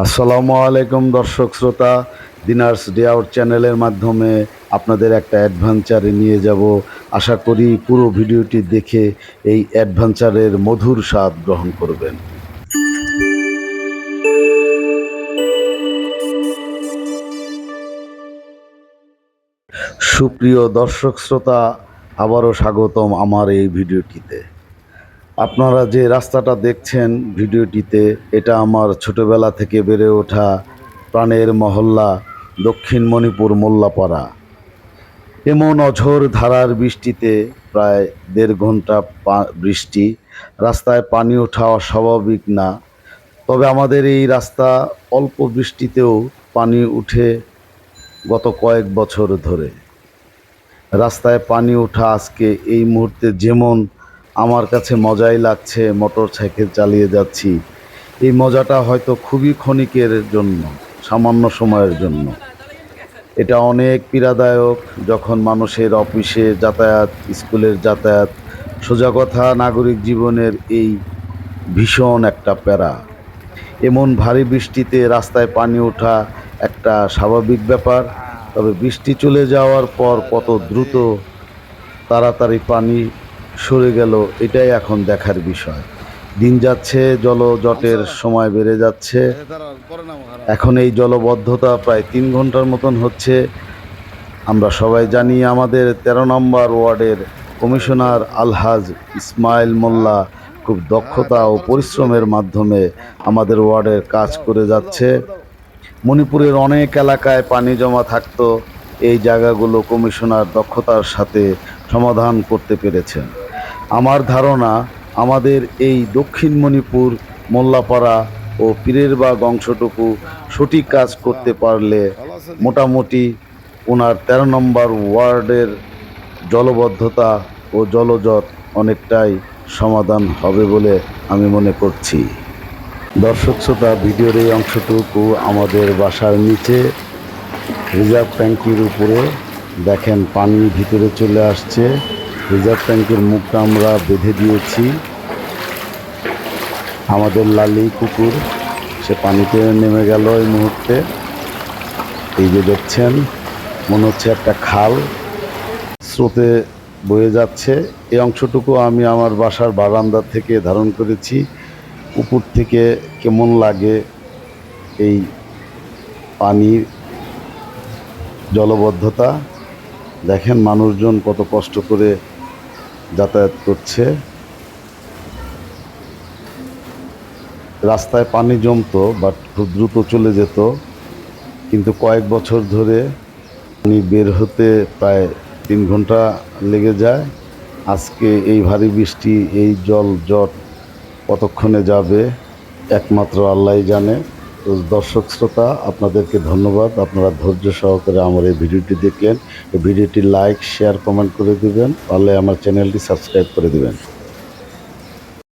আসসালামু আলাইকুম দর্শক শ্রোতা। দিনার্স ডে আউট চ্যানেলের মাধ্যমে আপনাদের একটা অ্যাডভেঞ্চারে নিয়ে যাব। আশা করি পুরো ভিডিওটি দেখে এই অ্যাডভেঞ্চারের মধুর স্বাদ গ্রহণ করবেন। সুপ্রিয় দর্শক শ্রোতা, আবারও স্বাগতম আমার এই ভিডিওটিতে। আপনারা যে রাস্তাটা দেখছেন ভিডিওটিতে, এটা আমার ছোটবেলা থেকে বেড়ে ওঠা প্রাণের মহল্লা দক্ষিণ মণিপুর মোল্লাপাড়া। এমন অঝোর ধারার বৃষ্টিতে, প্রায় ১.৫ ঘন্টা বৃষ্টি, রাস্তায় পানি ওঠা অস্বাভাবিক না। তবে আমাদের এই রাস্তা অল্প বৃষ্টিতেও পানি উঠে গত কয়েক বছর ধরে। রাস্তায় পানি ওঠা আজকে এই মুহূর্তে যেমন আমার কাছে মজাই লাগছে, মোটর সাইকেল চালিয়ে যাচ্ছি। এই মজাটা হয়তো খুবই ক্ষণিকের জন্য, সামান্য সময়ের জন্য। এটা অনেক পীড়াদায়ক যখন মানুষের অফিসে যাতায়াত, স্কুলের যাতায়াত, সোজা কথা নাগরিক জীবনের এই ভীষণ একটা প্যারা। এমন ভারী বৃষ্টিতে রাস্তায় পানি ওঠা একটা স্বাভাবিক ব্যাপার। তবে বৃষ্টি চলে যাওয়ার পর কত দ্রুত তাড়াতাড়ি পানি সরে গেল, এটাই এখন দেখার বিষয়। দিন যাচ্ছে, জলজটের সময় বেড়ে যাচ্ছে। এখন এই জলবদ্ধতা প্রায় ৩ ঘন্টার মতন হচ্ছে। আমরা সবাই জানি আমাদের ১৩ নম্বর ওয়ার্ডের কমিশনার আলহাজ ইসমাইল মোল্লা খুব দক্ষতা ও পরিশ্রমের মাধ্যমে আমাদের ওয়ার্ডের কাজ করে যাচ্ছে। মণিপুরের অনেক এলাকায় পানি জমা থাকতো, এই জায়গাগুলো কমিশনার দক্ষতার সাথে সমাধান করতে পেরেছেন। আমার ধারণা আমাদের এই দক্ষিণ মণিপুর মোল্লাপাড়া ও পীরেরবাগ অংশটুকু সঠিক কাজ করতে পারলে মোটামুটি ওনার ১৩ নম্বর ওয়ার্ডের জলবদ্ধতা ও জলজট অনেকটাই সমাধান হবে বলে আমি মনে করছি। দর্শক শ্রোতা, ভিডিওর এই অংশটুকু আমাদের বাসার নিচে রিজার্ভ ট্যাঙ্কির উপরে। দেখেন পানি ভিতরে চলে আসছে। রিজার্ভ ট্যাঙ্কির মুখটা আমরা বেঁধে দিয়েছি। আমাদের লালি কুকুর সে পানিতে নেমে গেল এই মুহূর্তে। এই যে দেখছেন, মনে হচ্ছে একটা খাল স্রোতে বয়ে যাচ্ছে। এই অংশটুকু আমি আমার বাসার বারান্দা থেকে ধারণ করেছি। উপর থেকে কেমন লাগে এই পানির জলবদ্ধতা। দেখেন মানুষজন কত কষ্ট করে যাতায়াত করছে। রাস্তায় পানি জমতো, বাট খুব দ্রুত চলে যেত, কিন্তু কয়েক বছর ধরে পানি বের হতে প্রায় ৩ ঘন্টা লেগে যায়। আজকে এই ভারী বৃষ্টি, এই জট কতক্ষণে যাবে একমাত্র আল্লাহই জানে। তো দর্শক শ্রোতা, আপনাদেরকে ধন্যবাদ, আপনারা ধৈর্য সহকারে আমার এই ভিডিওটি দেখলেন। এই ভিডিওটি লাইক, শেয়ার, কমেন্ট করে দিবেন, পারলে আমার চ্যানেলটি সাবস্ক্রাইব করে দিবেন।